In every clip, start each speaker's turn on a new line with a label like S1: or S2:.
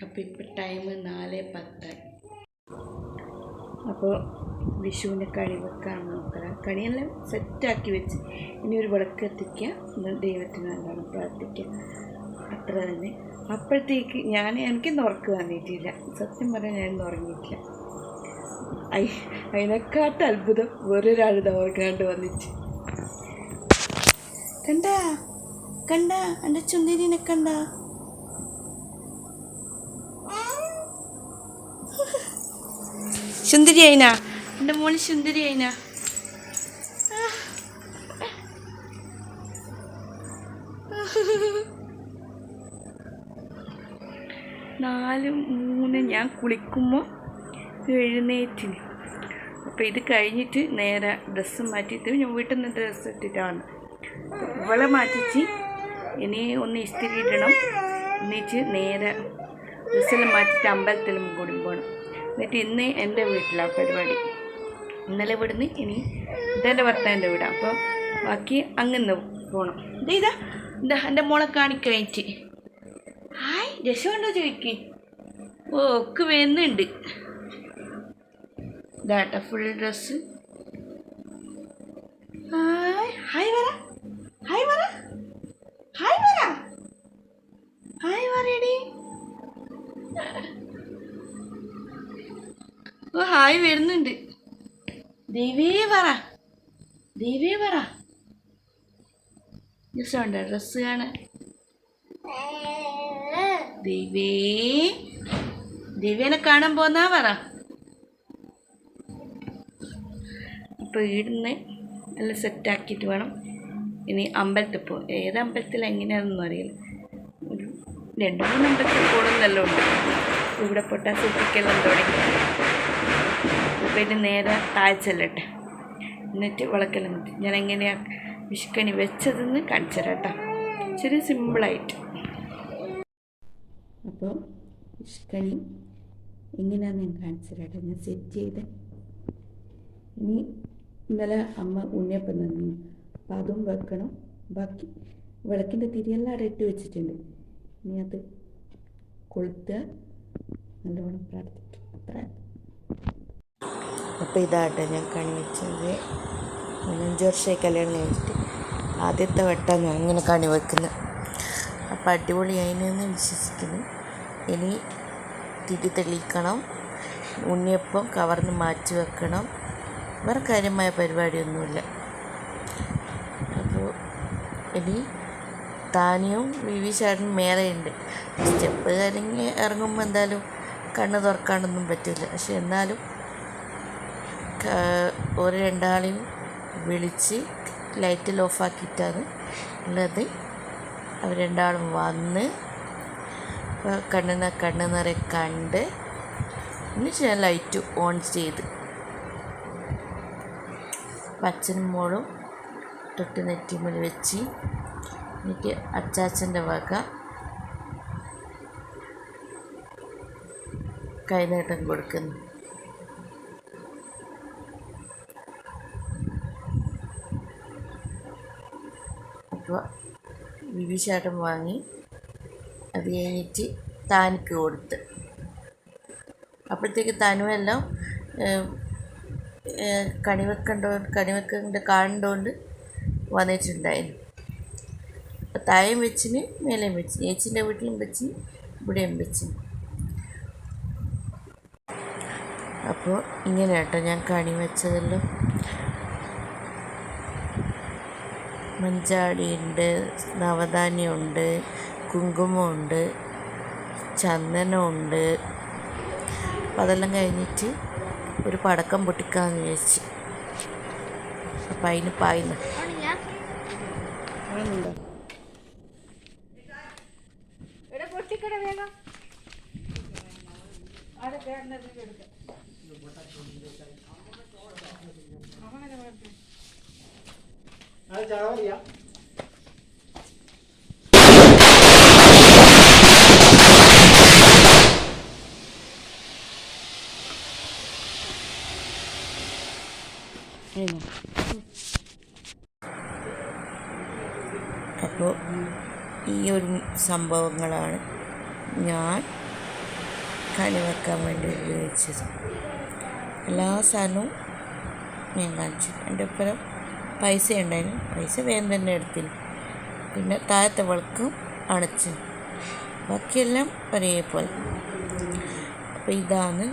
S1: അപ്പോൾ ഇപ്പോൾ ടൈം 4:10. അപ്പോൾ വിഷുവിൻ്റെ കണി വെക്കാൻ നോക്കണം. കണിയെല്ലാം സെറ്റാക്കി വെച്ച് ഇനി ഒരു വിളക്ക് എത്തിക്കുക, ദൈവത്തിന് നല്ലോണം പ്രാർത്ഥിക്കുക, അത്ര തന്നെ. അപ്പോഴത്തേക്ക് എനിക്കൊന്നും ഉറക്കം വന്നിട്ടില്ല, സത്യം പറഞ്ഞാൽ ഞാനൊന്നും ഉറങ്ങിയിട്ടില്ല. അതിനെക്കാട്ട് അത്ഭുതം വേറൊരാളുടെ ഓർക്കാണ്ട് വന്നിട്ട്. കണ്ട എൻ്റെ ചുന്ദരിനെ കണ്ട? സുന്ദരി ആയിനാ എൻ്റെ മോള്, സുന്ദരി ആയിനാ. 4:03 ഞാൻ കുളിക്കുമ്പോൾ എഴുന്നേറ്റിന്. അപ്പോൾ ഇത് കഴിഞ്ഞിട്ട് നേരെ ഡ്രസ്സ് മാറ്റിയിട്ട് ഞാൻ വീട്ടിൽ നിന്ന് ഡ്രസ്സ് ഇട്ടിട്ടാണ് ഇവളെ മാറ്റിച്ച് ഇനി ഒന്ന് ഇസ്തിരി ഇടണം. എന്നിട്ട് നേരെ ഡ്രസ്സെല്ലാം മാറ്റിയിട്ട് അമ്പലത്തിലും കൂടി പോകണം. എന്നിട്ട് ഇന്ന് എൻ്റെ വീട്ടിലാണ് പരിപാടി. ഇന്നലെ ഇവിടുന്ന് ഇനി ഇതെൻ്റെ ഭർത്താവിൻ്റെ വീടാണ്. അപ്പോൾ ബാക്കി അങ്ങനെ പോകണം. ഇതാ എൻ്റെ മോളെ കാണിക്കഴിഞ്ഞിട്ട് ഹായ് രസമുണ്ടോ ചോദിക്ക്. ഒക്കെ വരുന്നുണ്ട്. ഇതാട്ട ഫുൾ ഡ്രസ്സ്. ഹായ് ഹായ് പറ, ഹായ് പറ, ഹായ് പറ, ഹായ് പറയടി. ഓ ഹായ് വരുന്നുണ്ട്. ദേവേ പറ, ദേവേ പറ. രസമുണ്ടോ ഡ്രസ്സ് കാണാൻ? ദേവേനെ കാണാൻ പോന്നാ പറ. അപ്പോൾ ഇവിടുന്ന് എല്ലാം സെറ്റാക്കിയിട്ട് വേണം ഇനി അമ്പലത്തിൽ പോകും. ഏത് അമ്പലത്തിൽ എങ്ങനെയാണെന്നൊന്നും അറിയില്ല. ഒരു 2-3 അമ്പലത്തിൽ കൂടുന്നല്ലോ ഉണ്ട്. ഇവിടെ പൊട്ടാസ് ഒപ്പിക്കെല്ലാം തുടങ്ങി. അപ്പോൾ ഇത് നേരെ താഴ്ചല്ലട്ടെ, എന്നിട്ട് വിളക്കെല്ലാം നിന്നിട്ട് ഞാൻ എങ്ങനെയാണ് വിഷുക്കണി വെച്ചതെന്ന് കാണിച്ചു തരാം കേട്ടോ. ശരി, സിമ്പിളായിട്ട്. അപ്പോൾ വിഷുക്കണി എങ്ങനെയാണെന്ന് ഞാൻ കാണിച്ചു തരാം കേട്ടോ. ഞാൻ സെറ്റ് ചെയ്ത് ഇനി ഇന്നലെ അമ്മ ഉണ്ണിയപ്പം തന്നു, അപ്പം അതും വെക്കണം. ബാക്കി വിളക്കിൻ്റെ തിരിയെല്ലാം അവിടെ ഇട്ട് വെച്ചിട്ടുണ്ട്. ഇനി അത് കൊളുത്തുക, നല്ലവണ്ണം പ്രാർത്ഥിക്കും. അത്ര. അപ്പോൾ ഇതാട്ടെ ഞാൻ കണി വെച്ചത്. 5 വർഷമായി കല്യാണം കഴിഞ്ഞിട്ട് ആദ്യത്തെ വട്ടം ഞാൻ ഇങ്ങനെ കണി വെക്കുന്നത്. അപ്പോൾ അടിപൊളിയായിനെന്ന് വിശ്വസിക്കുന്നു. ഇനി തിരി തെളിയിക്കണം, ഉണ്ണിയപ്പം കവർന്ന് മാറ്റി വെക്കണം. വേറെ കാര്യമായ പരിപാടിയൊന്നുമില്ല. അപ്പോൾ ഇനി താനിയും വിവി ചേട്ടനും മേലെയുണ്ട്. സ്റ്റെപ്പ് ഇറങ്ങുമ്പോൾ എന്തായാലും കണ്ണ് തുറക്കാനൊന്നും പറ്റില്ല. പക്ഷെ എന്നാലും ഒരു 2 വിളിച്ച് ലൈറ്റിൽ ഓഫാക്കിയിട്ടാണ് ഉള്ളത്. അവർ 2 വന്ന് കണ്ണ് നിറയെ കണ്ട് എന്നിട്ട് ഞാൻ ലൈറ്റ് ഓൺ ചെയ്ത് അച്ഛനും മോളും തൊട്ട് നെറ്റിമേൽ വെച്ച് എനിക്ക് അച്ചാച്ചൻ്റെ വക കൈനീട്ടം കൊടുക്കുന്നു. അപ്പോൾ വിവിശേട്ടൻ വാങ്ങി അത് കഴിഞ്ഞിട്ട് താനിക്ക് കൊടുത്ത്. അപ്പോഴത്തേക്ക് താനുമെല്ലാം കണിവെക്കേണ്ട കാണുന്നതുകൊണ്ട് വന്നിട്ടുണ്ടായിരുന്നു. അപ്പോൾ താഴെയും വെച്ചിന് മേലെയും വെച്ചിന്, ചേച്ചിൻ്റെ വീട്ടിലും വെച്ചിന് ഇവിടെയും വെച്ചിന്. അപ്പോൾ ഇങ്ങനെ കേട്ടോ ഞാൻ കണി വെച്ചതെല്ലാം. മഞ്ചാടിയുണ്ട്, നവധാന്യമുണ്ട്, കുങ്കുമമുണ്ട്, ചന്ദനമുണ്ട്. അപ്പോൾ അതെല്ലാം കഴിഞ്ഞിട്ട് ഒരു പടക്കം പൊട്ടിക്കാമെന്ന് വിചാരിച്ച്. അപ്പം അതിന് പായുന്നു. അപ്പോൾ ഈ ഒരു സംഭവങ്ങളാണ് ഞാൻ കണി വെക്കാൻ വേണ്ടി ഉപയോഗിച്ചത്. എല്ലാ സാധനവും ഞാൻ കാണിച്ചു. എൻ്റെ ഒപ്പം പൈസ ഉണ്ടായിരുന്നു, പൈസ വേഗം തന്നെ എടുത്തിന്. പിന്നെ താഴത്തെ വിളക്കും അണച്ചു, ബാക്കിയെല്ലാം ഒരേപോലെ. അപ്പോൾ ഇതാണ്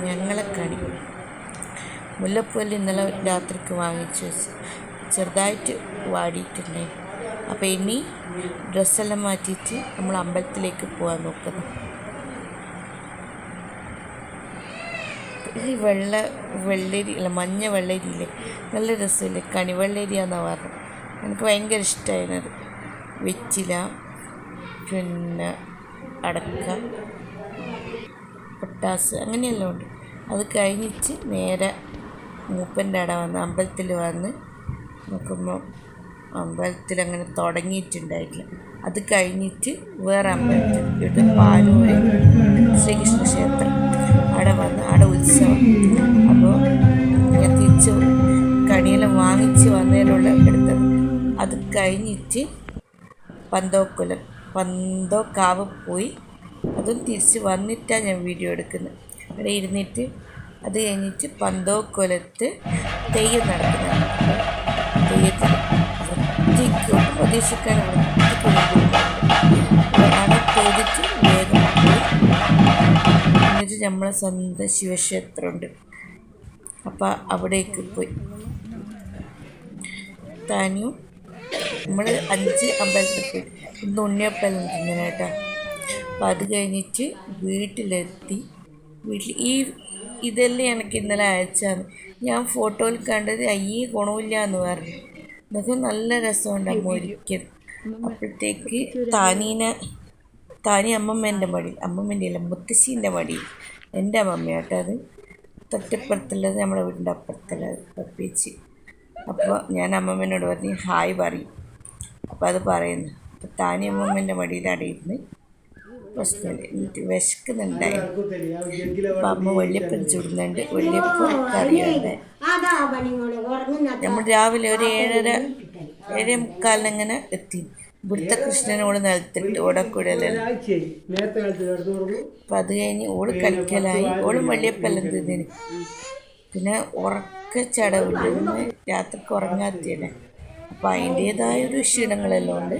S1: ഞങ്ങളെ കണി. മുല്ലപ്പൂവെല്ലാം ഇന്നലെ രാത്രിക്ക് വാങ്ങിച്ചു വെച്ച് ചെറുതായിട്ട് വാടിയിട്ടുണ്ടായി. അപ്പോൾ ഇനി ഡ്രസ്സെല്ലാം മാറ്റിയിട്ട് നമ്മൾ അമ്പലത്തിലേക്ക് പോകാൻ നോക്കുന്നു. ഈ വെള്ളരി അല്ല, മഞ്ഞ വെള്ളരിയില്ലേ, നല്ല രസമില്ലേ, കണിവെള്ളരിയാണെന്നാണ് പറഞ്ഞത്. എനിക്ക് ഭയങ്കര ഇഷ്ടമായിരുന്നത്. വെറ്റില, പിന്നെ അടക്ക, പൊട്ടാസ്, അങ്ങനെയെല്ലാം ഉണ്ട്. അത് കഴിഞ്ഞിട്ട് നേരെ മൂപ്പൻ്റെ അവിടെ വന്ന് അമ്പലത്തിൽ വന്ന് നോക്കുമ്പോൾ അമ്പലത്തിൽ അങ്ങനെ തുടങ്ങിയിട്ടുണ്ടായിട്ടില്ല. അത് കഴിഞ്ഞിട്ട് വേറെ അമ്പലത്തിൽ, ഇവിടെ പാനൂര് ശ്രീകൃഷ്ണ ക്ഷേത്രം, അവിടെ വന്ന് അവിടെ ഉത്സവം. അപ്പോൾ ഞാൻ തിരിച്ച് കണിയെല്ലാം വാങ്ങിച്ച് വന്നതിനുള്ള എടുത്തത്. അത് കഴിഞ്ഞിട്ട് പന്തോക്കാവ് പോയി, അതും തിരിച്ച് വന്നിട്ടാണ് ഞാൻ വീഡിയോ എടുക്കുന്നത്. അവിടെ ഇരുന്നിട്ട് അത് കഴിഞ്ഞിട്ട് പന്തോക്കൊലത്ത് തെയ്യം നടക്കുന്നത്. തെയ്യത്തിൽ ഒട്ടും പ്രതീക്ഷിക്കാൻ അവിടെ തൊഴിച്ച് വേഗം പോയി. എന്നിട്ട് നമ്മളെ സ്വന്തം ശിവക്ഷേത്രമുണ്ട്, അപ്പം അവിടേക്ക് പോയി. താനും നമ്മൾ 5 അമ്പലത്തിൽ പോയി. ഇന്ന് ഉണ്ണിയപ്പലം തിന്നണം കേട്ടോ. അപ്പം അത് കഴിഞ്ഞിട്ട് വീട്ടിലെത്തി. ഇതെല്ലാം എനിക്ക് ഇന്നലെ അയച്ചാണ്. ഞാൻ ഫോട്ടോയിൽ കണ്ടത് അയ്യേ ഗുണമില്ല എന്ന് പറഞ്ഞു. എന്നൊക്കെ നല്ല രസമുണ്ട് അമ്മ ഒരിക്കൽ. അപ്പോഴത്തേക്ക് താനി അമ്മമ്മേൻ്റെ മടിയിൽ, അമ്മമ്മേൻ്റെ അല്ല മുത്തശ്ശീൻ്റെ മടിയിൽ, എൻ്റെ അമ്മമ്മയാട്ടോ അത്. തൊട്ടപ്പുറത്തുള്ളത് നമ്മുടെ വീടിൻ്റെ അപ്പുറത്തുള്ളത് പപ്പിച്ച്. അപ്പോൾ ഞാൻ അമ്മമ്മേനോട് പറഞ്ഞ് ഹായ് പറയും. അപ്പോൾ അത് പറയുന്നു. അപ്പോൾ താനി അമ്മമ്മേൻ്റെ മടിയിൽ അടയിരുന്ന് പ്രശ്നമില്ല. എന്നിട്ട് വിശക്കുന്നുണ്ടായിരുന്നു. അപ്പം അമ്മ വെള്ളിയപ്പം ചുടുന്നുണ്ട്. വെള്ളിയപ്പം കറിയുണ്ട്. നമ്മൾ രാവിലെ ഒരു 7:30 അങ്ങനെ എത്തി. ഇവിടുത്തെ കൃഷ്ണനോട് നിലത്തിട്ട് ഓടക്കൂടലെല്ലാം. അപ്പം അത് കഴിഞ്ഞ് ഓള് കളിക്കലായി. ഓളും വെള്ളിയപ്പെല്ലാം തിന്നിന്. പിന്നെ ഉറക്കച്ചടവില്ല, രാത്രിക്ക് ഉറങ്ങാത്തതാണ്. അപ്പം അതിൻ്റേതായൊരു ക്ഷീണങ്ങളെല്ലാം ഉണ്ട്.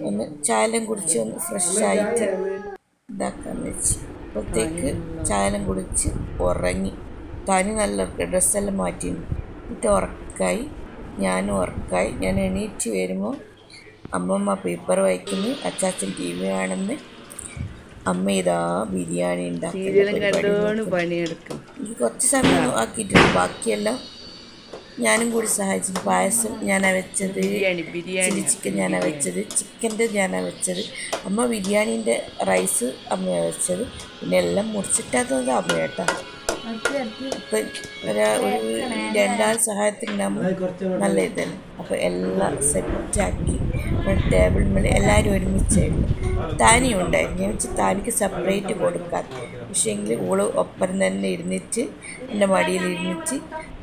S1: ഒന്ന് ചായലും കുടിച്ച് ഒന്ന് ഫ്രഷായിട്ട് ഇതാക്കാമെന്ന് വെച്ച് അപ്പോഴത്തേക്ക് ചായലും കുടിച്ച് ഉറങ്ങി. താനി നല്ല ഡ്രസ്സെല്ലാം മാറ്റി. എന്നിട്ട് ഉറക്കായി, ഞാനും ഉറക്കായി. ഞാൻ എണീറ്റ് വരുമ്പോൾ അമ്മമ്മ പേപ്പർ വായിക്കുന്നു, അച്ചാച്ചൻ TV കാണുന്നു, അമ്മ ഇതാ ബിരിയാണി ഉണ്ടാക്കി പണിയെടുക്കും. എനിക്ക് കുറച്ച് സമയം ആക്കിയിട്ടുണ്ട്, ബാക്കിയെല്ലാം ഞാനും കൂടി സഹായിച്ചു. പായസം ഞാനാണ് വെച്ചത്, ചില്ലി ചിക്കൻ ഞാനാണ് വെച്ചത്, ചിക്കൻ്റെ ഞാനാണ് വെച്ചത്. അമ്മ ബിരിയാണീൻ്റെ റൈസ് അമ്മയാണ് വെച്ചത്. പിന്നെ എല്ലാം മുറിച്ചിട്ടാത്തത് അമ്മയാട്ടോ. അപ്പം ഒരു 2 ആൾ സഹായത്തിനുണ്ടാകുമ്പോൾ നല്ല ഇതന്നെ. അപ്പോൾ എല്ലാം സെറ്റാക്കി ടേബിൾ മേലെ എല്ലാവരും ഒരുമിച്ചായിരുന്നു. താനിയും ഉണ്ടായിരുന്നു. ഞാൻ വെച്ച് താനിക്ക് സെപ്പറേറ്റ് കൊടുക്കാൻ. പക്ഷേ എങ്കിൽ ഓള് ഒപ്പം തന്നെ ഇരുന്നിട്ട് എൻ്റെ മടിയിൽ ഇരുന്നിട്ട്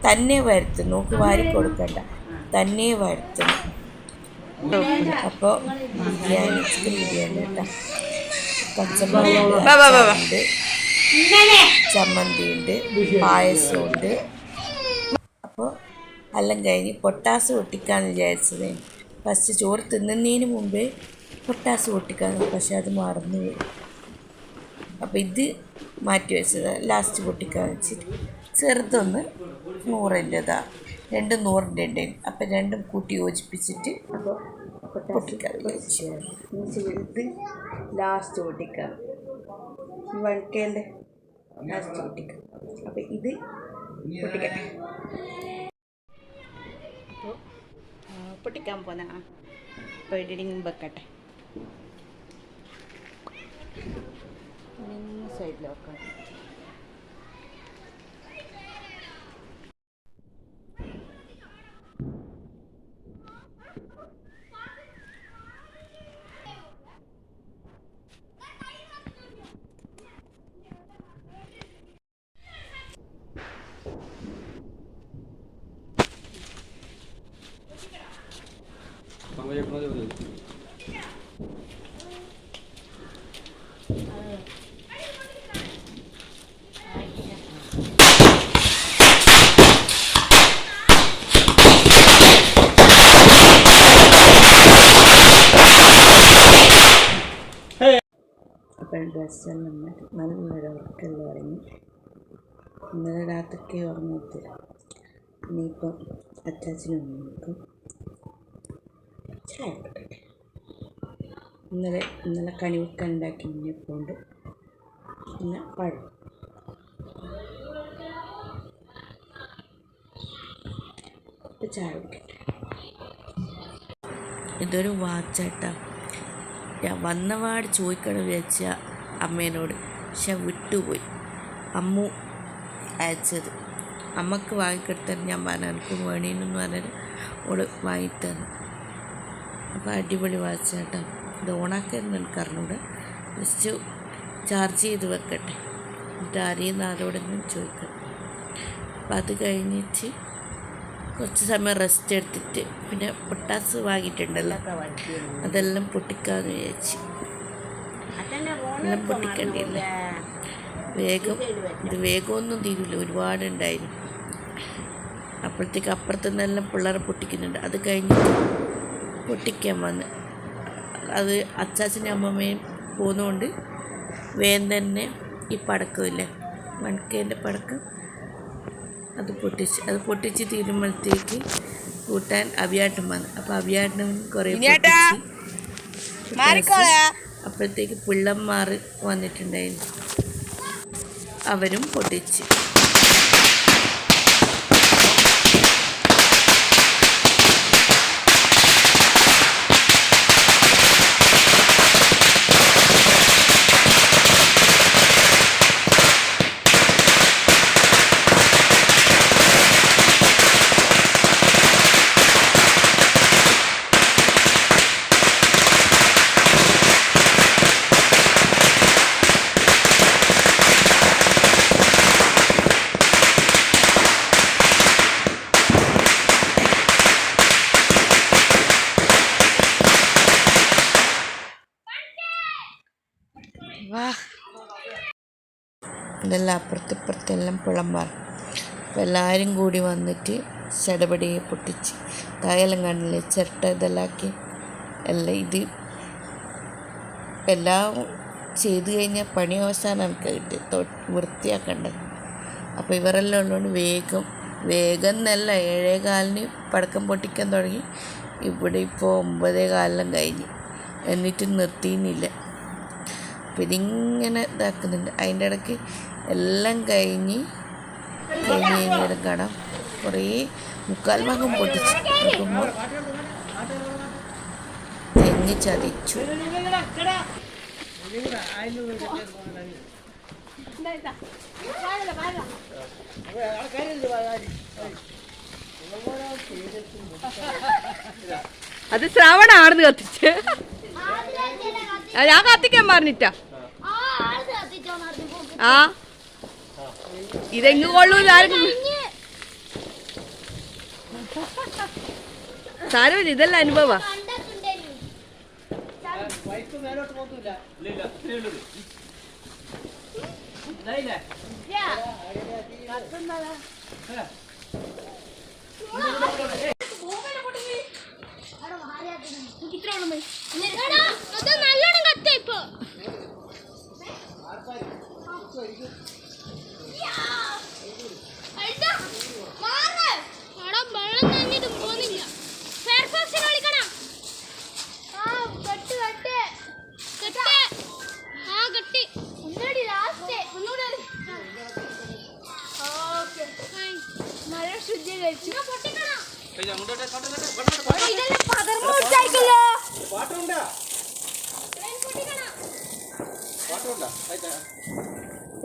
S1: തന്നെ വരുത്തും. നോക്ക് വാരി കൊടുക്കണ്ട, തന്നെ വരുത്തുന്നു. അപ്പോൾ ബിരിയാണി, ചിക്കൻ ബിരിയാണി കേട്ടോ. പച്ചമുളകുണ്ട്, ചമ്മന്തി ഉണ്ട്, പായസമുണ്ട്. അപ്പോൾ എല്ലാം കഴിഞ്ഞ് പൊട്ടാസ് പൊട്ടിക്കാമെന്ന് വിചാരിച്ചത്. ഫസ്റ്റ് ചോറ് തിന്നുന്നതിന് മുമ്പേ പൊട്ടാസ് പൊട്ടിക്കാമെന്ന്, പക്ഷെ അത് മറന്നുപോയി. അപ്പോൾ ഇത് മാറ്റി വെച്ചത് ലാസ്റ്റ് പൊട്ടിക്കാമെന്ന് വെച്ചിട്ട്. ചെറുതൊന്ന് 100-ൻ്റെതാണ്, 2 100-ൻ്റെ ഉണ്ടായിരുന്നു. അപ്പം രണ്ടും കൂട്ടി യോജിപ്പിച്ചിട്ട് പൊട്ടിക്കാൻ വിചാരിച്ചു. ഇത് ലാസ്റ്റ് പൊട്ടിക്കാം, വഴുക്കേൻ്റെ ലാസ്റ്റ് പൊട്ടിക്കാം. അപ്പം ഇത് പൊട്ടിക്കട്ടെ. അപ്പോൾ പൊട്ടിക്കാൻ പോന്ന അപ്പോൾ ഇടിങ് വെക്കട്ടെ. സൈഡിൽ വെക്കാം. അപ്പം ഡ്രസ്സെല്ലാം മാറ്റി നല്ലൊരു ഉറക്കെല്ലാം ഉറങ്ങി. ഇന്നലെ രാത്രിക്ക് ഉറങ്ങത്തില്ല. ഇനിയിപ്പം അച്ചാച്ചനും നോക്കും. ചായ കൊടുക്കട്ടെ. ഇന്നലെ കണിവെക്കാൻ ഉണ്ടാക്കി ഉണ്ണിയപ്പമുണ്ട്, പിന്നെ പഴം. ചായ കുടിക്കട്ടെ. ഇതൊരു വാച്ചാട്ടാ. ഞാൻ വന്നപാട് ചോദിക്കണം വിചാരിച്ച അമ്മേനോട്, പക്ഷെ വിട്ടുപോയി. അമ്മു അയച്ചത് അമ്മക്ക് വാങ്ങിക്കെടുത്താൽ ഞാൻ പറഞ്ഞു എനിക്ക് വേണീന്ന് പറഞ്ഞാൽ ഓള് വാങ്ങിത്തന്നു. അപ്പോൾ അടിപൊളി വാച്ചാട്ടാ. ഇത് ഓണാക്കായിരുന്നു എനിക്കറിഞ്ഞൂടെ. ജസ്റ്റ് ചാർജ് ചെയ്ത് വെക്കട്ടെ, എന്നിട്ട് അറിയുന്ന ആരോടെങ്കിലും ചോദിക്കണം. അപ്പം അത് കഴിഞ്ഞിട്ട് കുറച്ച് സമയം റെസ്റ്റ് എടുത്തിട്ട് പിന്നെ പൊട്ടാസ് വാങ്ങിയിട്ടുണ്ടല്ലോ, അതെല്ലാം പൊട്ടിക്കാമെന്ന് വിചാരിച്ചു. എല്ലാം പൊട്ടിക്കേണ്ടിയില്ല. ഇത് വേഗമൊന്നും തീരില്ല, ഒരുപാടുണ്ടായിരുന്നു. അപ്പോഴത്തേക്ക് അപ്പുറത്തുനിന്നെല്ലാം പിള്ളേരെ പൊട്ടിക്കുന്നുണ്ട്. അത് കഴിഞ്ഞിട്ട് പൊട്ടിക്കാൻ വന്ന് അത് അച്ചാച്ചൻ്റെ അമ്മമ്മയും പോകുന്നതുകൊണ്ട് വേഗം തന്നെ ഈ പടക്കമില്ലേ, മൺകേൻ്റെ പടക്കം, അത് പൊട്ടിച്ച് തീരുമ്പോഴത്തേക്ക് കൂട്ടാൻ അവിയാട്ടം വന്നു. അപ്പോൾ അവിയാട്ടം കുറേ അപ്പോഴത്തേക്ക് പിള്ളന്മാർ വന്നിട്ടുണ്ടായിരുന്നു, അവരും പൊട്ടിച്ച്. ഇതെല്ലാം അപ്പുറത്തിപ്പുറത്തെല്ലാം പിള്ളന്മാർ. അപ്പോൾ എല്ലാവരും കൂടി വന്നിട്ട് ചടപടിയെ പൊട്ടിച്ച് തായെല്ലാം കാണില്ലേ, ചിരട്ട ഇതെല്ലാം ആക്കി എല്ലാം. ഇത് എല്ലാം ചെയ്ത് കഴിഞ്ഞാൽ പണി അവസാനം എനിക്ക് കിട്ടി വൃത്തിയാക്കേണ്ടത്. അപ്പോൾ ഇവരെല്ലാം ഉള്ളതുകൊണ്ട് വേഗം എന്നല്ല 7:15 പടക്കം പൊട്ടിക്കാൻ തുടങ്ങി. ഇവിടെ ഇപ്പോൾ 9:15 കഴിഞ്ഞ്, എന്നിട്ട് നിർത്തിയില്ല. അപ്പം ഇതിങ്ങനെ ഇതാക്കുന്നുണ്ട്. അതിൻ്റെ ഇടയ്ക്ക് എല്ലാം കഴിഞ്ഞ് കഴിഞ്ഞാൽ കാണാം കുറേ 3/4 ഭാഗം പൊട്ടിച്ച് നോക്കുമ്പോൾ തെങ്ങ് ചതിച്ചു.
S2: അത് ശ്രാവണ ആടുന്ന് കത്തിച്ച് ഞാൻ കത്തിക്കാൻ പറഞ്ഞിട്ടാ. ആ ഇതെങ്ങ് കൊള്ളൂല, സാരമില്ല, ഇതെല്ലാം അനുഭവ.
S3: നല്ലോണം കത്ത ഇപ്പൊ വെള്ളം തന്നിട്ടും പോകുന്നില്ല. ഫയർഫോക്സിനെ വിളിക്കണം. കെട്ടി ഒന്നുകൂടി ലാസ്റ്റ് ഒന്നുകൂടി മഴ ശുദ്ധീകരിച്ചു.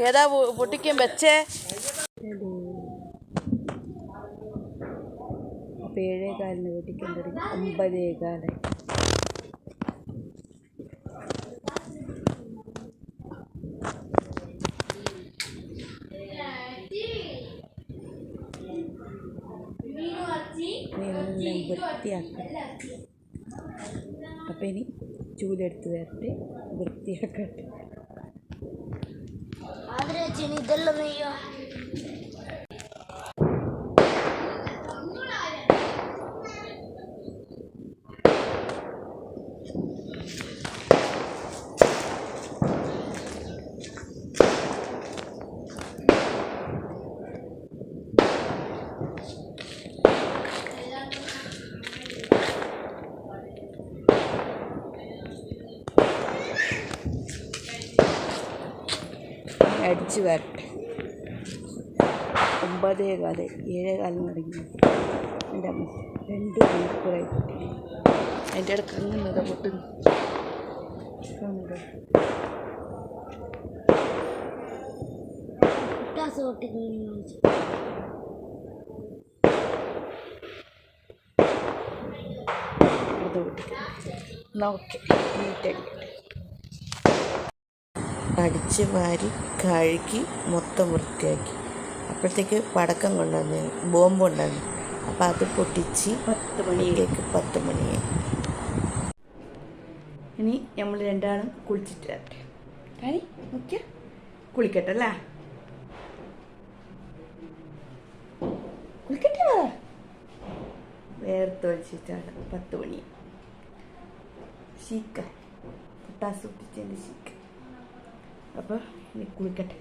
S2: ഏതാ പൊട്ടിക്കാൻ വെച്ചേ?
S1: അപ്പോൾ 7:15 പൊട്ടിക്കാൻ തുടങ്ങി. 9:15 എല്ലാം വൃത്തിയാക്കാം. അപ്പം ഇനി ചൂലെടുത്ത് വരട്ടെ, വൃത്തിയാക്കട്ടെ.
S3: ഇതെല്ലാം
S1: അടിച്ച് വരട്ടെ. 9:15 7:15 തുടങ്ങി. എൻ്റെ 2 മണിക്കൂറായി. അതിൻ്റെ ഇടയ്ക്ക് അങ്ങനെ പൊട്ടുന്നു. അടിച്ച് വാരി കഴുകി മൊത്തം വൃത്തിയാക്കി. അപ്പോഴത്തേക്ക് പടക്കം കൊണ്ടുവന്നു, ബോംബ് കൊണ്ടുവന്നു. അപ്പം അത് പൊട്ടിച്ച് 10 മണിയായി. ഇനി നമ്മൾ രണ്ടാളും കുളിച്ചിട്ട് വരട്ടെ. കാര്യം നോക്കിയാൽ കുളിക്കട്ടെ അല്ലേ? കുളിക്കട്ടെ. വേർത്തൊഴിച്ചിട്ടാണ് 10 മണി. ശീക്ക പട്ടാസ് പൊട്ടിച്ചതിൻ്റെ ശീക്ക. അപ്പോൾ ഇനി കുളിക്കട്ടെ.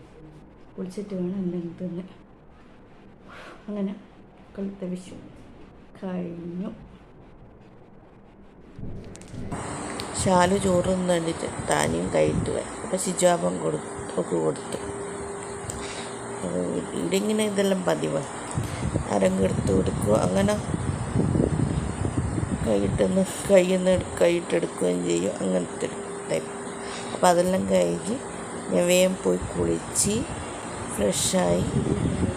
S1: കുളിച്ചിട്ട് വേണം എന്തെങ്കിലും തിന്ന്. അങ്ങനെ കൊളുത്ത വിഷു കഴിഞ്ഞു. ശാലു ചോറ് കണ്ടിട്ട് താനിയും കഴിയിട്ട് വരാം. അപ്പം ശിജാപം കൊടുത്തു. ഇവിടെ ഇങ്ങനെ ഇതെല്ലാം പതിവാണ്. അരങ്ങെടുത്ത് കൊടുക്കുക, അങ്ങനെ കൈയിട്ടെടുക്കുകയും ചെയ്യും, അങ്ങനത്തെ ടൈപ്പ്. അപ്പോൾ അതെല്ലാം കഴിഞ്ഞ് ഞാൻ വേഗം പോയി കുളിച്ച് ഫ്രഷായി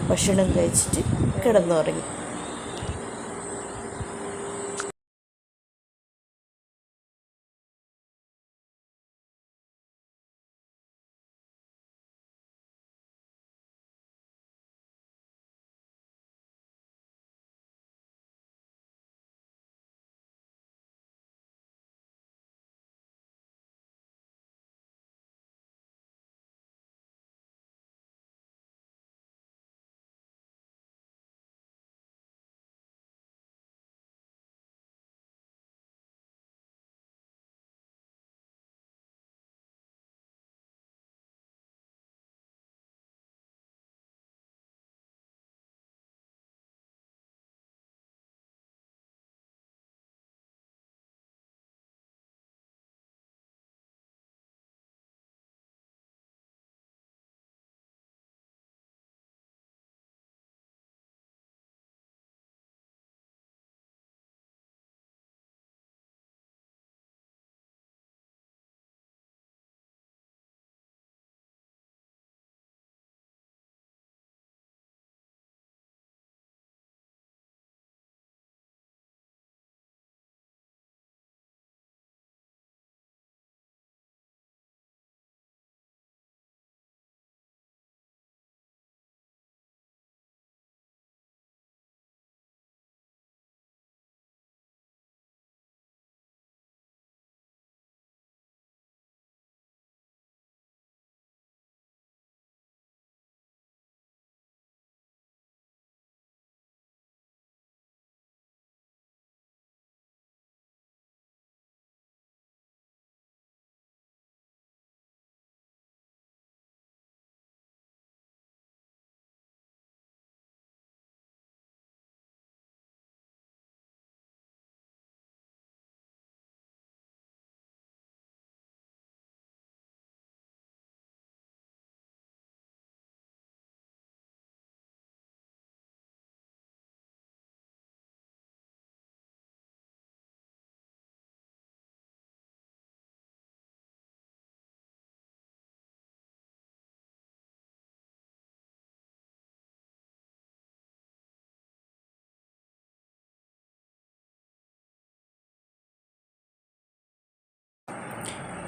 S1: ഭക്ഷണം കഴിച്ചിട്ട് കിടന്നുറങ്ങി.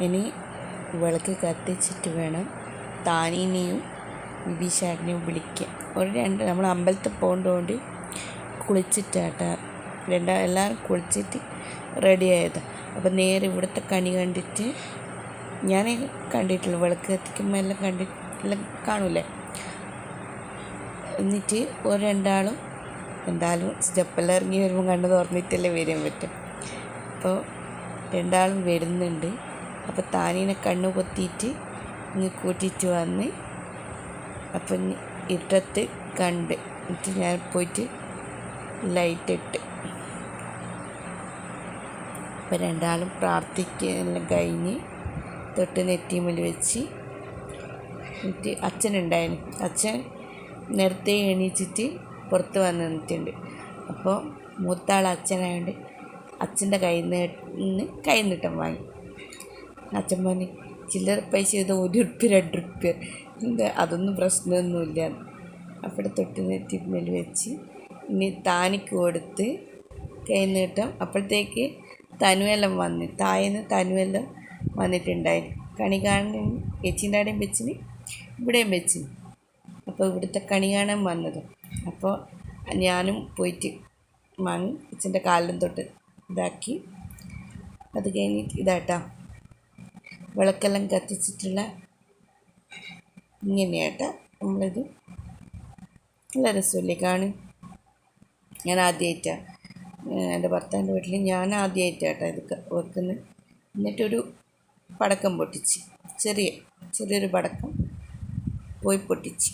S1: ഇനി വിളക്ക് കത്തിച്ചിട്ട് വേണം താനീനെയും ബിബീഷാട്ടിനെയും വിളിക്കാൻ. നമ്മൾ അമ്പലത്തിൽ പോകുന്നതുകൊണ്ട് കുളിച്ചിട്ടാട്ടാ എല്ലാവരും കുളിച്ചിട്ട് റെഡിയായത്. അപ്പം നേരെ ഇവിടുത്തെ കണി കണ്ടിട്ട് ഞാൻ കണ്ടിട്ടുള്ളൂ, വിളക്ക് കത്തിക്കുമ്പോൾ എല്ലാം എല്ലാം കാണൂലേ. എന്നിട്ട് രണ്ടാളും എന്തായാലും സ്റ്റെപ്പെല്ലാം ഇറങ്ങി വരുമ്പോൾ കണ്ണ് തുറന്നിട്ടല്ലേ വരാൻ പറ്റും. അപ്പോൾ രണ്ടാളും വരുന്നുണ്ട്. അപ്പോൾ താനീനെ കണ്ണ് പൊത്തിയിട്ട് ഇങ്ങ് കൂട്ടിയിട്ട് വന്ന് അപ്പം ഇട്ടത്ത് കണ്ട് എന്നിട്ട് ഞാൻ പോയിട്ട് ലൈറ്റ് ഇട്ട്. അപ്പോൾ രണ്ടാളും പ്രാർത്ഥിക്കുകയെല്ലാം കഴിഞ്ഞ് തൊട്ട് നെറ്റിമുമ്പിൽ വെച്ച് എന്നിട്ട് അച്ഛനുണ്ടായിരുന്നു. അച്ഛൻ നേരത്തെ എണീച്ചിട്ട് പുറത്ത് വന്ന് നിന്നിട്ടുണ്ട്. അപ്പോൾ മൂത്താൾ അച്ഛനായതുകൊണ്ട് അച്ഛൻ്റെ കയ്യിൽ നീട്ടം വാങ്ങി. അച്ഛൻ പറഞ്ഞ് ചില്ലറ പൈസ ചെയ്ത 1 ഉറുപ്പ്യ 2 ഉറുപ്പ്യ എന്താ അതൊന്നും പ്രശ്നമൊന്നുമില്ല. അവിടെ തൊട്ട് നെറ്റിമേൽ വെച്ച് ഇനി താനിക്ക് കൊടുത്ത് കൈ നീട്ടം. അപ്പോഴത്തേക്ക് തനുവെല്ലാം വന്ന് താഴേന്ന് തനുവെല്ലാം വന്നിട്ടുണ്ടായിരുന്നു. കണി കാണാൻ ചേച്ചീൻ്റെ ആടെയും വെച്ചിന് ഇവിടെയും വെച്ചിന്. അപ്പോൾ ഇവിടുത്തെ കണി കാണാൻ വന്നത്. അപ്പോൾ ഞാനും പോയിട്ട് വാങ്ങി അച്ഛൻ്റെ കാലിലും തൊട്ട് ഇതാക്കി. അത് കഴിഞ്ഞിട്ട് ഇതാട്ടാ വിളക്കെല്ലാം കത്തിച്ചിട്ടുള്ള ഇങ്ങനെയാട്ടാ നമ്മളിത്. നല്ല രസമില്ലേ കാണും. ഞാൻ ആദ്യമായിട്ടാണ് എൻ്റെ ഭർത്താവിൻ്റെ വീട്ടിൽ ഞാൻ ആദ്യമായിട്ടാട്ടോ ഇത് വെക്കുന്നത്. എന്നിട്ടൊരു പടക്കം പൊട്ടിച്ച് ചെറിയൊരു പടക്കം പോയി പൊട്ടിച്ച്.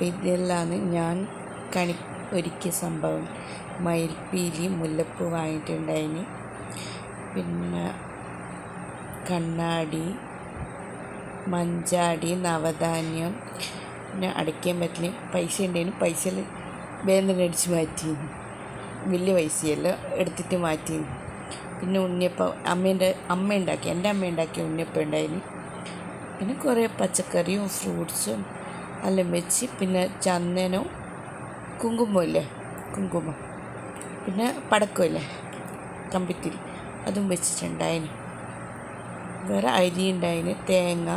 S1: ഇതെല്ലാം ഞാൻ ഒരുക്കിയ സംഭവം. മയിൽപ്പീലി മുല്ലപ്പൂ വാങ്ങിയിട്ടുണ്ടായിന്, പിന്നെ കണ്ണാടി, മഞ്ചാടി, നവധാന്യം, പിന്നെ അടയ്ക്കാൻ പറ്റില്ല പൈസ ഉണ്ടായിരുന്നു. പൈസയിൽ വേദന അടിച്ച് മാറ്റിയിരുന്നു. വലിയ പൈസയല്ല എടുത്തിട്ട് മാറ്റിയിരുന്നു. പിന്നെ ഉണ്ണിയപ്പം എൻ്റെ അമ്മ ഉണ്ടാക്കിയ ഉണ്ണിയപ്പം ഉണ്ടായിന്. പിന്നെ കുറേ പച്ചക്കറിയും ഫ്രൂട്ട്സും എല്ലാം വെച്ച്, പിന്നെ ചന്ദനവും കുങ്കുമം, പിന്നെ പടക്കമില്ലേ കമ്പിത്തിരി, അതും വെച്ചിട്ടുണ്ടായിന്. വേറെ അരി ഉണ്ടായിന്, തേങ്ങ,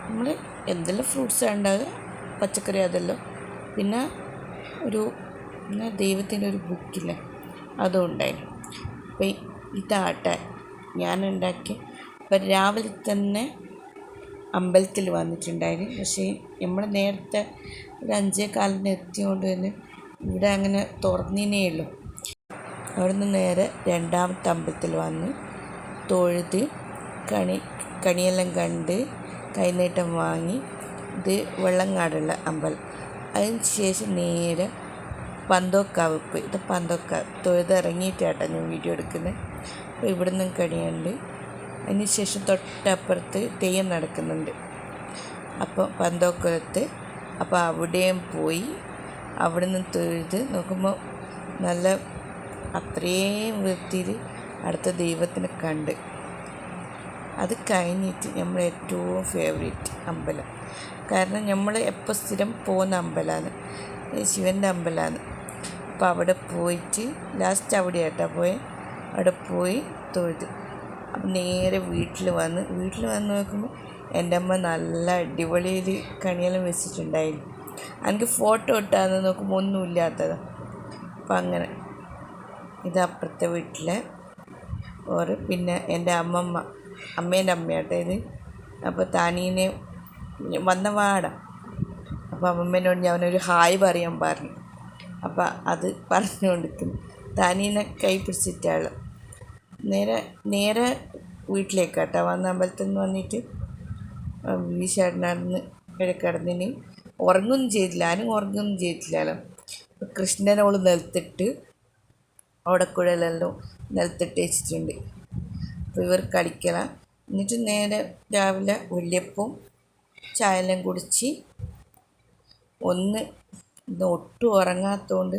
S1: നമ്മൾ എന്തെല്ലാം ഫ്രൂട്ട്സാണ് ഉണ്ടാകുക, പച്ചക്കറി അതെല്ലാം. പിന്നെ ദൈവത്തിൻ്റെ ഒരു ബുക്കില്ലേ അതും ഉണ്ടായിന്. അപ്പോൾ ഇതാട്ടെ ഞാൻ ഉണ്ടാക്കി. അപ്പം രാവിലെ തന്നെ അമ്പലത്തിൽ വന്നിട്ടുണ്ടായിരുന്നു. പക്ഷേ നമ്മൾ നേരത്തെ ഒരു 5:15 എത്തിയോണ്ട് തന്നെ ഇവിടെ അങ്ങനെ തുറന്നേ ഉള്ളൂ. അവിടുന്ന് നേരെ രണ്ടാമത്തെ അമ്പലത്തിൽ വന്ന് തൊഴുത് കണിയെല്ലാം കണ്ട് കൈനീട്ടം വാങ്ങി. ഇത് വെള്ളങ്ങാടുള്ള അമ്പലം. അതിന് ശേഷം നേരെ പന്തോക്കാവ് പോയി. ഇത് പന്തോക്കാവ് തൊഴുതിറങ്ങിയിട്ടാട്ടോ ഞാൻ വീഡിയോ എടുക്കുന്നത്. അപ്പോൾ ഇവിടെ നിന്നും കണിയുണ്ട്. അതിന് ശേഷം തൊട്ടപ്പുറത്ത് തെയ്യം നടക്കുന്നുണ്ട്. അപ്പോൾ പന്തോക്കുളത്ത്. അപ്പോൾ അവിടെയും പോയി അവിടെ നിന്ന് തൊഴുത് നോക്കുമ്പോൾ നല്ല അത്രയും വൃത്തിയിൽ അടുത്ത ദൈവത്തിനെ കണ്ട്. അത് കഴിഞ്ഞിട്ട് നമ്മൾ ഏറ്റവും ഫേവറേറ്റ് അമ്പലം, കാരണം നമ്മൾ എപ്പോൾ സ്ഥിരം പോകുന്ന അമ്പലമാണ്, ശിവൻ്റെ അമ്പലമാണ്. അപ്പോൾ അവിടെ പോയിട്ട് ലാസ്റ്റ് അവിടെയായിട്ടാണ് അവിടെ പോയി തൊഴുത്. അപ്പം നേരെ വീട്ടിൽ വന്ന് നോക്കുമ്പോൾ എൻ്റെ അമ്മ നല്ല അടിപൊളിയിൽ കണിയെല്ലാം വെച്ചിട്ടുണ്ടായിരുന്നു. എനിക്ക് ഫോട്ടോ ഇട്ടാന്ന് നോക്കുമ്പോൾ ഒന്നുമില്ലാത്തതാണ്. അപ്പം അങ്ങനെ ഇത് അപ്പുറത്തെ വീട്ടിലെ പിന്നെ എൻ്റെ അമ്മേൻ്റെ അമ്മയാട്ടെ ഇത്. അപ്പോൾ താനീനെ വന്ന വാടാ. അപ്പോൾ അമ്മമ്മേനോട് ഞാനൊരു ഹായ് പറയാൻ പറഞ്ഞു. അപ്പം അത് പറഞ്ഞുകൊണ്ടിരിക്കുന്നു. താനീനെ കൈ പിടിച്ചിട്ടാൾ നേരെ വീട്ടിലേക്കാട്ടോ വന്ന. അമ്പലത്തിൽ നിന്ന് വന്നിട്ട് വീശാടിനടന്ന് കിടന്നതിന് ഉറങ്ങൊന്നും ചെയ്തില്ല. ആരും ഉറങ്ങൊന്നും ചെയ്തിട്ടില്ലല്ലോ. കൃഷ്ണനോട് നിലത്തിട്ട് ഓടക്കുഴലെല്ലാം നിലത്തിട്ട് വെച്ചിട്ടുണ്ട്. അപ്പോൾ ഇവർ കളിക്കണം. എന്നിട്ട് നേരെ രാവിലെ ഉള്ളിയപ്പവും ചായയെല്ലാം കുടിച്ച് ഒട്ടും ഉറങ്ങാത്തതുകൊണ്ട്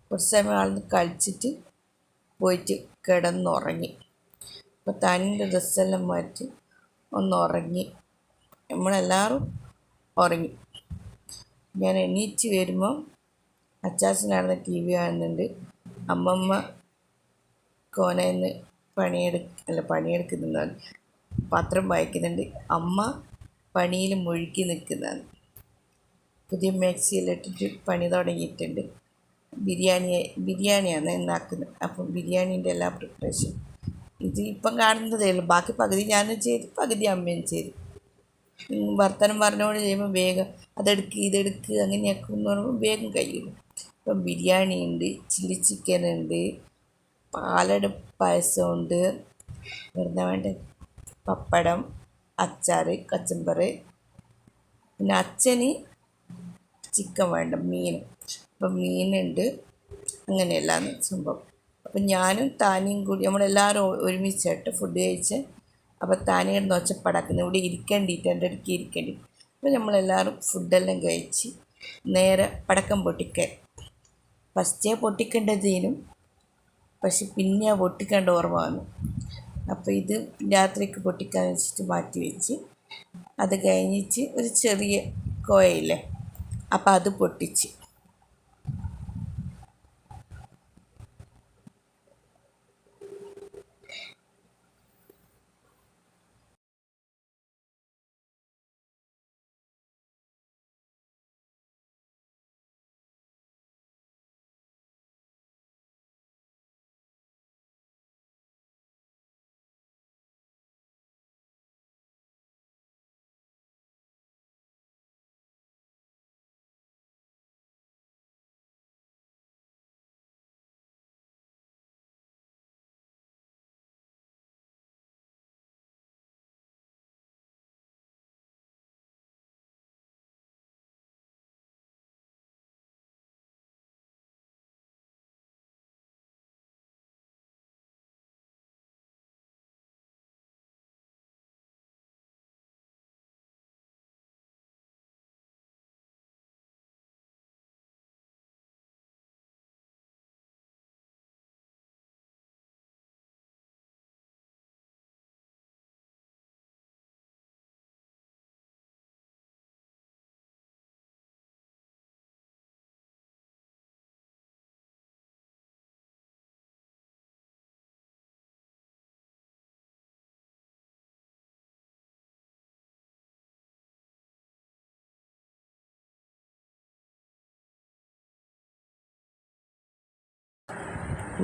S1: കുറച്ച് സമയം ആൾന്ന് കളിച്ചിട്ട് പോയിട്ട് കിടന്നുറങ്ങി. അപ്പോൾ തനിൻ്റെ ഡ്രസ്സെല്ലാം മാറ്റി ഉറങ്ങി. നമ്മളെല്ലാവരും ഉറങ്ങി. ഞാൻ എണീറ്റ് വരുമ്പോൾ അച്ചാച്ചനാണെന്ന് TV കാണുന്നുണ്ട്. അമ്മമ്മ കോനയിൽ പണിയെടുക്കുന്നുണ്ടാണ്, പത്രം വായിക്കുന്നുണ്ട്. അമ്മ പണിയിൽ മുഴുകി നിൽക്കുന്നതാണ്. പുതിയ മിക്സിയെല്ലാം ഇട്ടിട്ട് പണി തുടങ്ങിയിട്ടുണ്ട്. ബിരിയാണിയാണ് ഉണ്ടാക്കുന്നത്. അപ്പം ബിരിയാണീൻ്റെ എല്ലാ പ്രിപ്പറേഷൻ ഇത് ഇപ്പം കാണുന്നതേ ഉള്ളൂ. ബാക്കി പകുതി ഞാനും ചെയ്ത് പകുതി അമ്മയും ചെയ്തു. വർത്തമാനം പറഞ്ഞുകൊണ്ട് ചെയ്യുമ്പോൾ വേഗം അതെടുക്ക് ഇതെടുക്ക് അങ്ങനെയൊക്കെ എന്ന് പറയുമ്പോൾ വേഗം കഴിയും. ഇപ്പം ബിരിയാണി ഉണ്ട്, ചില്ലി ചിക്കൻ ഉണ്ട്, പാലട പായസമുണ്ട്, വെറുതെ വേണ്ട പപ്പടം, അച്ചാർ, കച്ചമ്പറ്, പിന്നെ അച്ഛന് ചിക്കൻ വേണ്ട, മീൻ. അപ്പം മീനുണ്ട്, അങ്ങനെയെല്ലാം സംഭവം. അപ്പം ഞാനും താനിയും കൂടി നമ്മളെല്ലാവരും ഒരുമിച്ചായിട്ട് ഫുഡ് കഴിച്ച്. അപ്പോൾ താനിയുടെ ഒച്ചപ്പാടാക്കുന്നത് ഇവിടെ ഇരിക്കേണ്ടിയിട്ട് എൻ്റെ അടുക്ക് ഇരിക്കേണ്ടി. അപ്പോൾ നമ്മളെല്ലാവരും ഫുഡെല്ലാം കഴിച്ച് നേരെ പടക്കം പൊട്ടിക്കാൻ. ഫസ്റ്റേ പൊട്ടിക്കേണ്ടതേനും, പക്ഷെ പിന്നെ പൊട്ടിക്കേണ്ട ഓർമ്മ വന്നു. അപ്പോൾ ഇത് രാത്രിക്ക് പൊട്ടിക്കാന്ന് വെച്ചിട്ട് മാറ്റി വെച്ച്. അത് കഴിഞ്ഞിട്ട് ഒരു ചെറിയ കോയയില്ലേ, അപ്പം അത് പൊട്ടിച്ച്.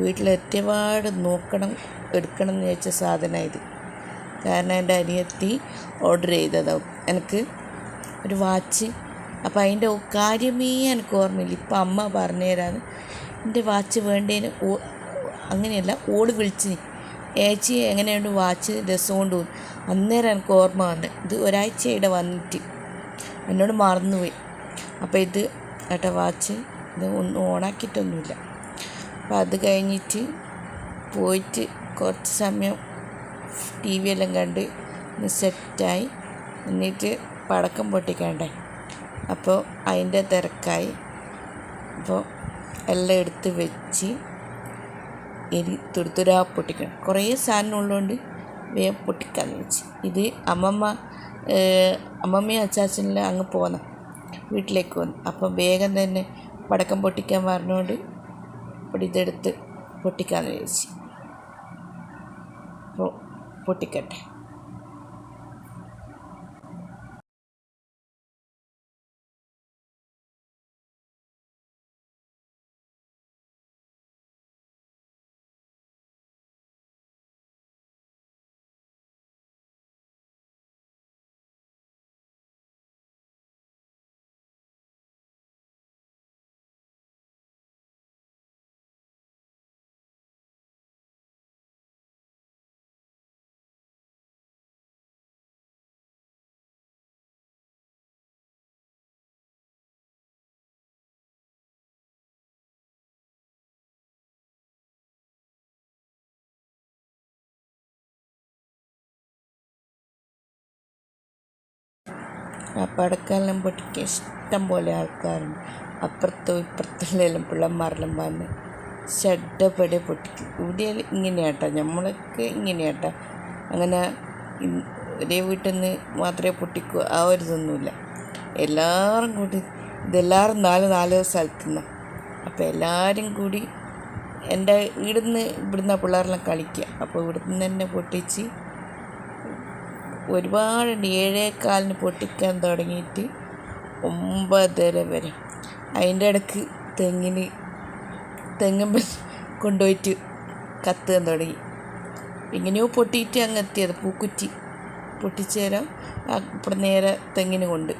S1: വീട്ടിലെത്തിയപാട് നോക്കണം എടുക്കണം എന്ന് ചോദിച്ച സാധനമാണ് ഇത്. കാരണം എൻ്റെ അനിയത്തി ഓർഡർ ചെയ്തതാണ് എനിക്ക് ഒരു വാച്ച്. അപ്പോൾ അതിൻ്റെ കാര്യമേ എനിക്ക് ഓർമ്മയില്ല. ഇപ്പം അമ്മ പറഞ്ഞു തരാന്ന്. എൻ്റെ വാച്ച് വേണ്ടതിന് അങ്ങനെയല്ല, ഓട് വിളിച്ചിന് ഏച്ചി എങ്ങനെയുണ്ട് വാച്ച്, രസമുണ്ട്. അന്നേരം എനിക്ക് ഓർമ്മ വന്നു. ഇത് ഒരാഴ്ചയുടെ വന്നിട്ട് എന്നോട് മറന്നുപോയി. അപ്പോൾ ഇത് ഏട്ടാ വാച്ച്, ഇത് ഒന്നും ഓണാക്കിയിട്ടൊന്നുമില്ല. അപ്പോൾ അത് കഴിഞ്ഞിട്ട് പോയിട്ട് കുറച്ച് സമയം ടി വി എല്ലാം കണ്ട് സെറ്റായി. എന്നിട്ട് പടക്കം പൊട്ടിക്കണ്ടേ, അപ്പോൾ അതിൻ്റെ തിരക്കായി. അപ്പോൾ എല്ലാം എടുത്ത് വെച്ച് ഇനി തുരുതുരാ പൊട്ടിക്കണം. കുറേ സാധനം ഉള്ളതുകൊണ്ട് വേഗം പൊട്ടിക്കാമെന്ന് വെച്ച്. ഇത് അമ്മമ്മയും അച്ചാച്ചനെല്ലാം അങ്ങ് പോന്ന വീട്ടിലേക്ക് വന്നു. അപ്പം വേഗം തന്നെ പടക്കം പൊട്ടിക്കാൻ പറഞ്ഞുകൊണ്ട് ഇവിടെ ഇതെടുത്ത് പൊട്ടിക്കാമെന്ന് വിചാരിച്ചു. അപ്പോൾ പൊട്ടിക്കട്ടെ. ആ പടക്കെല്ലാം പൊട്ടിക്കാൻ ഇഷ്ടം പോലെ ആൾക്കാരുണ്ട്. അപ്പുറത്തും ഇപ്പുറത്തുള്ളെല്ലാം പിള്ളമാരെല്ലാം വന്ന് ഷഡ്ഡപ്പടെ പൊട്ടിക്കും. ഇവിടെ ഇങ്ങനെയാട്ടോ, നമ്മളൊക്കെ ഇങ്ങനെയാട്ടോ. അങ്ങനെ ഒരേ വീട്ടിൽ നിന്ന് മാത്രമേ പൊട്ടിക്കൂ ആ ഒരു ഇതൊന്നുമില്ല. എല്ലാവരും കൂടി ഇതെല്ലാവരും നാല് സ്ഥലത്തു നിന്നാണ്. അപ്പോൾ എല്ലാവരും കൂടി എൻ്റെ ഇവിടുന്ന് പിള്ളേരെല്ലാം കളിക്കുക. അപ്പോൾ ഇവിടുന്ന് തന്നെ പൊട്ടിച്ച് ഒരുപാടുണ്ട്. 7:15 പൊട്ടിക്കാൻ തുടങ്ങിയിട്ട് 9:30 വരെ. അതിൻ്റെ ഇടയ്ക്ക് തെങ്ങുമ്പോൾ കൊണ്ടുപോയിട്ട് കത്താൻ തുടങ്ങി. എങ്ങനെയോ പൊട്ടിയിട്ട് അങ്ങ് എത്തിയത് പൂക്കുറ്റി. പൊട്ടിച്ചേരാം ഇവിടെ നേരെ തെങ്ങിന് കൊണ്ട്.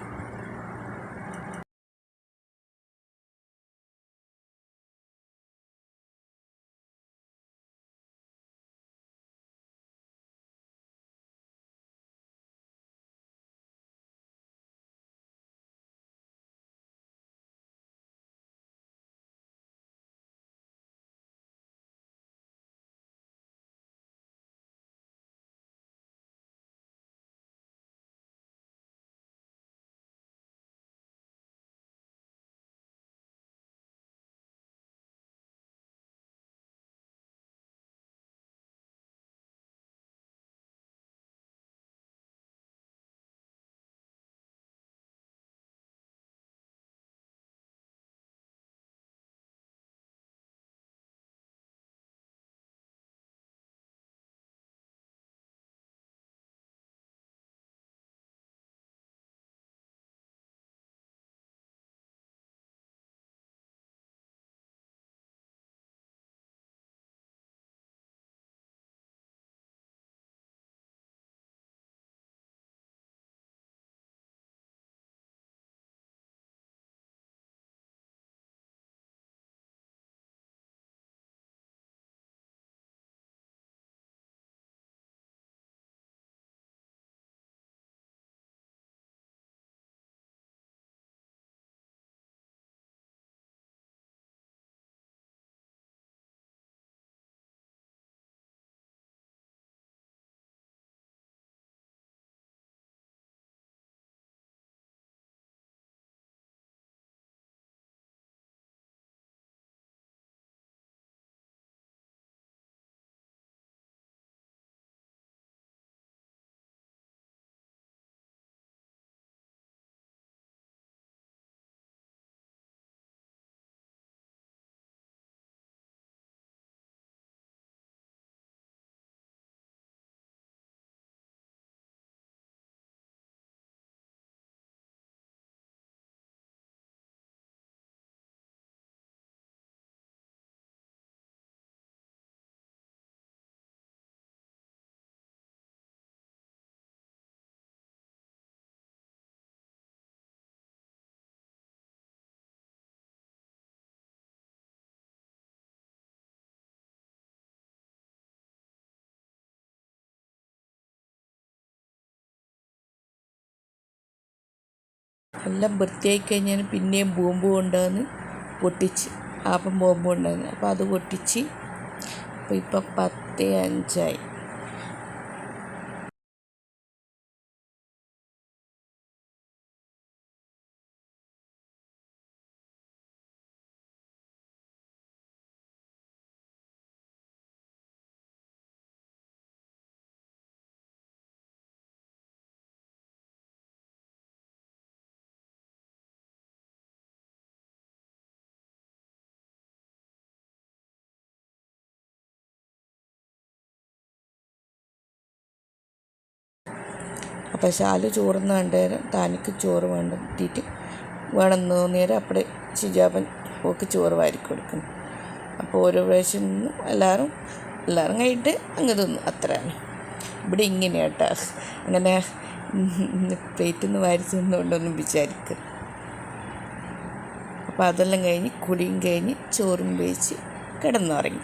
S1: എല്ലാം വൃത്തിയായി കഴിഞ്ഞാൽ പിന്നെയും ബോംബ് കൊണ്ടുവന്ന് പൊട്ടിച്ച് അപ്പം ബോംബ് കൊണ്ടുവന്ന് അപ്പോൾ അത് പൊട്ടിച്ച് അപ്പോൾ ഇപ്പം 10:05. അപ്പോൾ ശാലു ചോറുന്ന കണ്ടേരം താനിക്ക് ചോറ് വേണ്ടിയിട്ട് വേണമെന്ന് തോന്നിയാൽ അപ്പടെ ഷിജാബൻ ഓക്ക് ചോറ് വാരി കൊടുക്കുന്നു. അപ്പോൾ ഓരോ പ്രാവശ്യം എല്ലാവരും കഴിഞ്ഞിട്ട് അങ്ങ് തിന്നു. അത്രയാണ് ഇവിടെ ഇങ്ങനെ കേട്ടോ. അങ്ങനെ പ്ലേറ്റിൽ നിന്ന് വാരി തിന്നുകൊണ്ടൊന്നും വിചാരിക്കുക. അപ്പോൾ അതെല്ലാം കഴിഞ്ഞ് കുളിയും കഴിഞ്ഞ് ചോറും കഴിച്ച് കിടന്നുറങ്ങി.